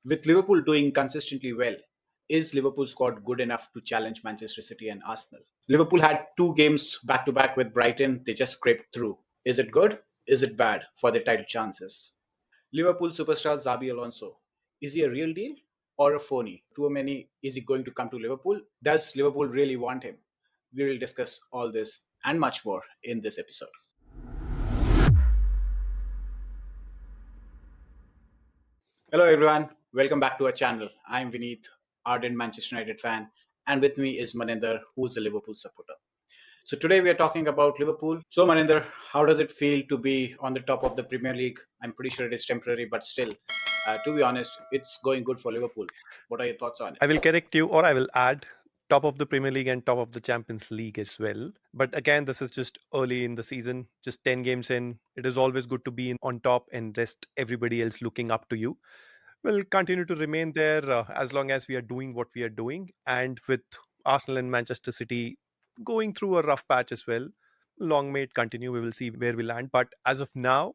With Liverpool doing consistently well, is Liverpool's squad good enough to challenge Manchester City and Arsenal? Liverpool had two games back to back with Brighton. They just scraped through. Is it good? Is it bad for their title chances? Liverpool superstar Xabi Alonso. Is he a real deal or a phony? Tchouameni, is he going to come to Liverpool? Does Liverpool really want him? We will discuss all this and much more in this episode. Hello, everyone. Welcome back to our channel. I'm Vineet, ardent Manchester United fan, and with me is Maninder, who's a Liverpool supporter. So today we are talking about Liverpool. So Maninder, how does it feel to be on the top of the Premier League? I'm pretty sure it is temporary, but still, to be honest, it's going good for Liverpool. What are your thoughts on it? I will correct you, or I will add top of the Premier League and top of the Champions League as well. But again, this is just early in the season, just 10 games in. It is always good to be on top and rest everybody else looking up to you. We'll continue to remain there as long as we are doing what we are doing. And with Arsenal and Manchester City going through a rough patch as well, long may it continue. We will see where we land. But as of now,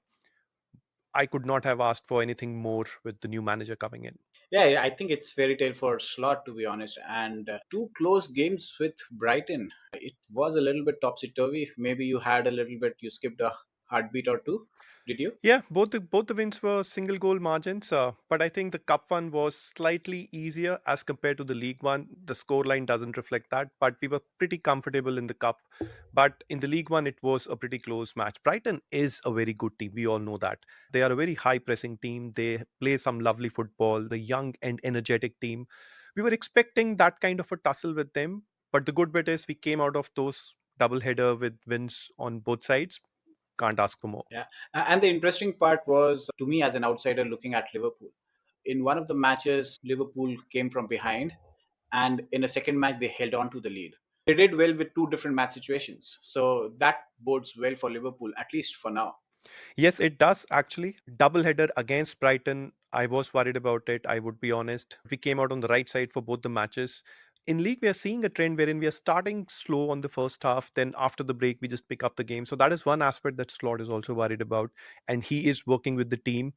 I could not have asked for anything more with the new manager coming in. Yeah, I think it's fairy tale for Slot, to be honest. And two close games with Brighton. It was a little bit topsy turvy. Maybe you had a little bit, you skipped a heartbeat or two. Did you? Yeah, both the wins were single goal margins, but I think the cup one was slightly easier as compared to the league one. The scoreline doesn't reflect that, but we were pretty comfortable in the cup. But in the league one, it was a pretty close match. Brighton is a very good team. We all know that. They are a very high pressing team. They play some lovely football. The young and energetic team. We were expecting that kind of a tussle with them, but the good bit is we came out of those double header with wins on both sides. Can't ask for more. Yeah. And the interesting part was, to me as an outsider looking at Liverpool, in one of the matches, Liverpool came from behind, and in a second match, they held on to the lead. They did well with two different match situations. So that bodes well for Liverpool, at least for now. Yes, it does actually. Doubleheader against Brighton. I was worried about it. I would be honest. We came out on the right side for both the matches. In league, we are seeing a trend wherein we are starting slow on the first half. Then after the break, we just pick up the game. So that is one aspect that Slot is also worried about, and he is working with the team.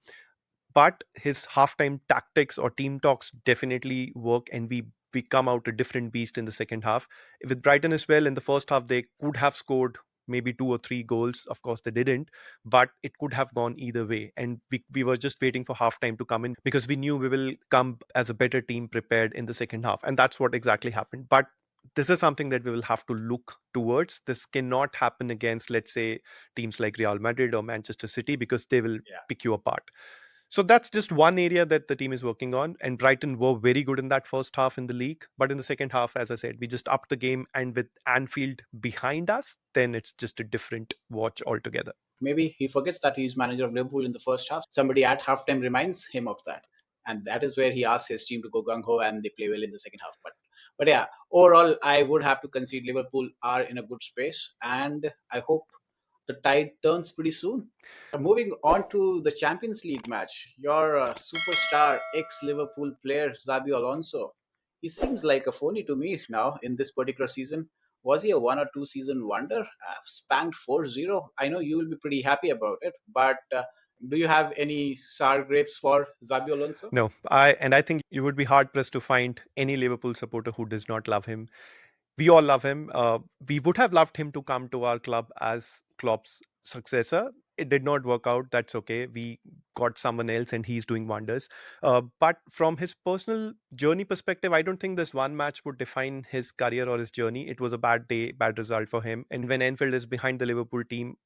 But his halftime tactics or team talks definitely work, and we come out a different beast in the second half. With Brighton as well, in the first half they could have scored maybe two or three goals. Of course they didn't, but it could have gone either way, and we were just waiting for halftime to come in because we knew we will come as a better team prepared in the second half, and that's what exactly happened. But this is something that we will have to look towards. This cannot happen against, let's say, teams like Real Madrid or Manchester City, because they will Yeah. pick you apart. So that's just one area that the team is working on. And Brighton were very good in that first half in the league. But in the second half, as I said, we just upped the game. And with Anfield behind us, then it's just a different watch altogether. Maybe he forgets that he's manager of Liverpool in the first half. Somebody at halftime reminds him of that. And that is where he asks his team to go gung ho and they play well in the second half. But yeah, overall, I would have to concede Liverpool are in a good space. And I hope the tide turns pretty soon. Moving on to the Champions League match, your superstar ex Liverpool player, Xabi Alonso, he seems like a phony to me now in this particular season. Was he a one or two season wonder? Spanked 4-0. I know you will be pretty happy about it, but do you have any sour grapes for Xabi Alonso? No, I think you would be hard pressed to find any Liverpool supporter who does not love him. We all love him. We would have loved him to come to our club as Klopp's successor. It did not work out. That's okay. We got someone else, and he's doing wonders. But from his personal journey perspective, I don't think this one match would define his career or his journey. It was a bad day, bad result for him. And when Enfield is behind the Liverpool team,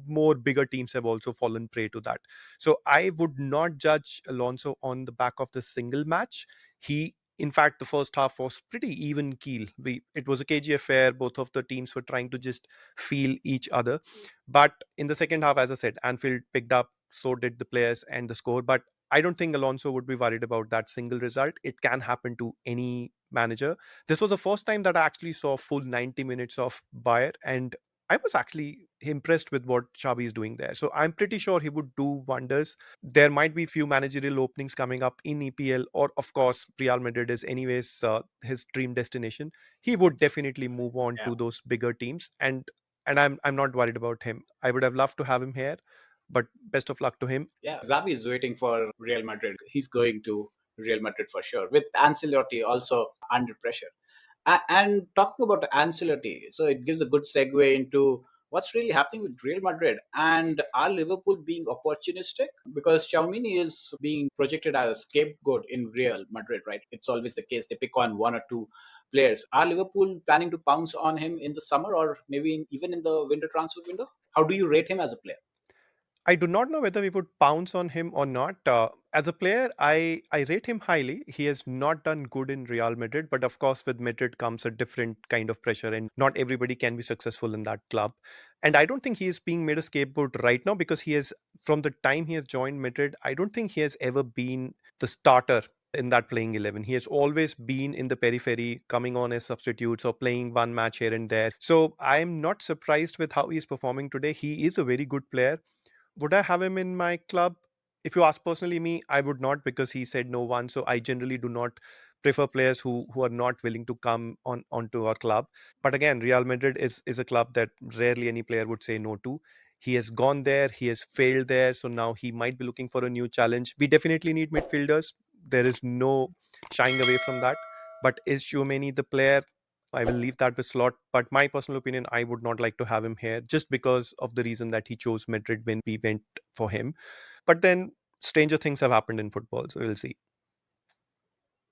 more bigger teams have also fallen prey to that. So I would not judge Alonso on the back of this single match. He In fact, the first half was pretty even keel. It was a cagey affair. Both of the teams were trying to just feel each other. But in the second half, as I said, Anfield picked up, so did the players and the score. But I don't think Alonso would be worried about that single result. It can happen to any manager. This was the first time that I actually saw full 90 minutes of Bayer, and I was actually impressed with what Xabi is doing there. So I'm pretty sure he would do wonders. There might be few managerial openings coming up in EPL, or of course Real Madrid is anyways his dream destination. He would definitely move on Yeah. to those bigger teams, and I'm not worried about him. I would have loved to have him here, but best of luck to him. Yeah, Xavi is waiting for Real Madrid. He's going to Real Madrid for sure, with Ancelotti also under pressure. And talking about Ancelotti, so it gives a good segue into what's really happening with Real Madrid. And are Liverpool being opportunistic? Because Tchouameni is being projected as a scapegoat in Real Madrid, right? It's always the case. They pick on one or two players. Are Liverpool planning to pounce on him in the summer or maybe even in the winter transfer window? How do you rate him as a player? I do not know whether we would pounce on him or not. As a player, I rate him highly. He has not done good in Real Madrid, but of course, with Madrid comes a different kind of pressure, and not everybody can be successful in that club. And I don't think he is being made a scapegoat right now because he has, from the time he has joined Madrid, I don't think he has ever been the starter in that playing 11. He has always been in the periphery, coming on as substitutes or playing one match here and there. So I'm not surprised with how he's performing today. He is a very good player. Would I have him in my club? If you ask personally me, I would not because he said no one. So I generally do not prefer players who are not willing to come onto our club. But again, Real Madrid is a club that rarely any player would say no to. He has gone there, he has failed there, so now he might be looking for a new challenge. We definitely need midfielders. There is no shying away from that. But is Tchouameni the player? I will leave that with Slot. But my personal opinion, I would not like to have him here just because of the reason that he chose Madrid when we went for him. But then stranger things have happened in football, so we'll see.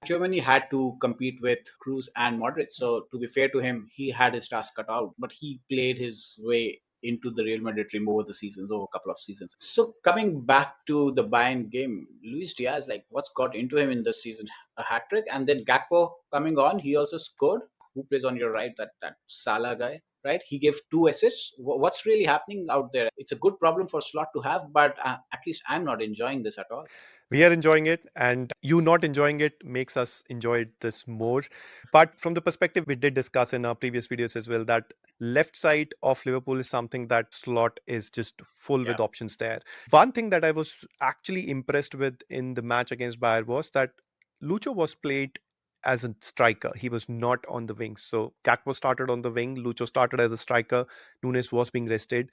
Germany had to compete with Cruz and Modric. So to be fair to him, he had his task cut out, but he played his way into the Real Madrid team over the seasons, over a couple of seasons. So coming back to the Bayern game, Luis Diaz, like what's got into him in this season? A hat trick, and then Gakpo coming on, he also scored. Who plays on your right? That Salah guy, right? He gave two assists. What's really happening out there? It's a good problem for Slot to have, but at least I'm not enjoying this at all. We are enjoying it, and you not enjoying it makes us enjoy this more. But from the perspective we did discuss in our previous videos as well, that left side of Liverpool is something that Slot is just full Yeah, with options there. One thing that I was actually impressed with in the match against Bayern was that Lucho was played as a striker. He was not on the wings. So Gakpo started on the wing, Lucho started as a striker, Nunes was being rested.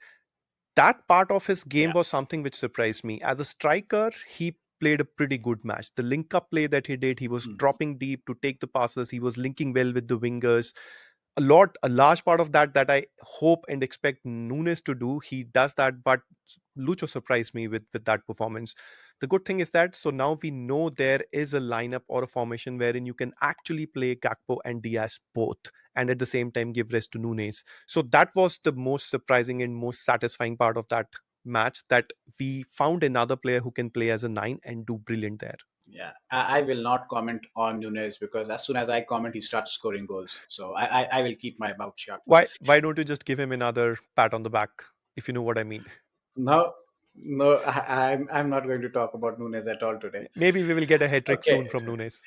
That part of his game yeah. was something which surprised me. As a striker, he played a pretty good match. The link up play that he did, he was Mhm. dropping deep to take the passes, he was linking well with the wingers. A large part of that I hope and expect Nunes to do. He does that, but Lucho surprised me with that performance. The good thing is that so now we know there is a lineup or a formation wherein you can actually play Gakpo and Diaz both, and at the same time give rest to Nunes. So that was the most surprising and most satisfying part of that match, that we found another player who can play as a nine and do brilliant there. Yeah, I will not comment on Nunes because as soon as I comment, he starts scoring goals. So I will keep my mouth shut. Why don't you just give him another pat on the back, if you know what I mean? No, no, I'm not going to talk about Nunes at all today. Maybe we will get a hat trick Okay, soon from Nunes.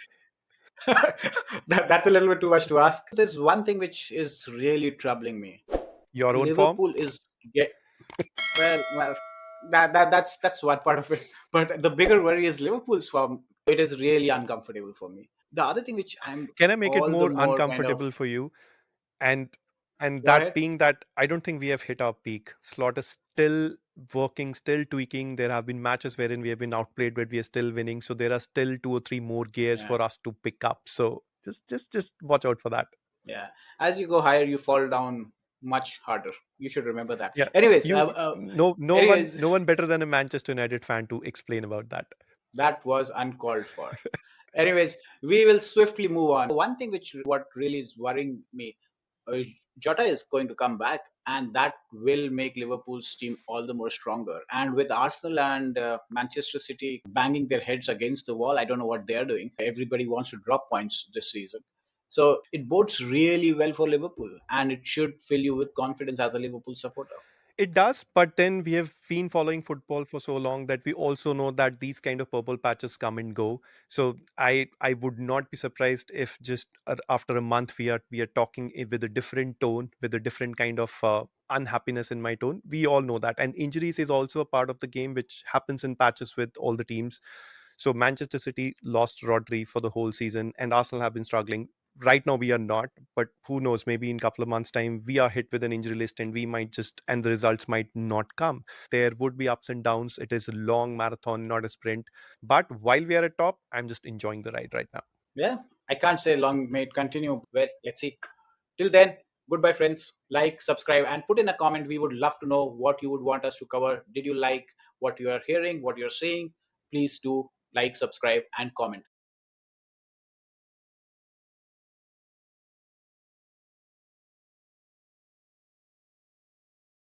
that's a little bit too much to ask. There's one thing which is really troubling me. Your own form. Liverpool is get well, that's one part of it. But the bigger worry is Liverpool's form. It is really uncomfortable for me. The other thing which I'm Can I make it all the more more kind of uncomfortable for you? And go that ahead. being that I don't think we have hit our peak. Slot is still working, still tweaking. There have been matches wherein we have been outplayed, but we are still winning. So there are still two or three more gears Yeah. for us to pick up. So just watch out for that. Yeah, as you go higher, you fall down much harder. You should remember that. Yeah. Anyways, You anyways, no one better than a Manchester United fan to explain about that. that was uncalled for. Anyways, we will swiftly move on. One thing which what really is worrying me, uh, Jota is going to come back, and that will make Liverpool's team all the more stronger. And with Arsenal and Manchester City banging their heads against the wall, I don't know what they're doing. Everybody wants to drop points this season. So it bodes really well for Liverpool, and it should fill you with confidence as a Liverpool supporter. It does, but then we have been following football for so long that we also know that these kind of purple patches come and go. So I would not be surprised if just after a month we are talking with a different tone, with a different kind of unhappiness in my tone. We all know that, and injuries is also a part of the game which happens in patches with all the teams. So Manchester City lost Rodri for the whole season, and Arsenal have been struggling. Right now we are not, but who knows, maybe in a couple of months time we are hit with an injury list and we might just, and the results might not come. There would be ups and downs. It is a long marathon, not a sprint. But while we are at top, I'm just enjoying the ride right now. Yeah, I can't say long may it continue. Well, let's see. Till then, goodbye, friends. Like, subscribe, and put in a comment. We would love to know what you would want us to cover. Did you like what you are hearing, what you're seeing? Please do like, subscribe, and comment.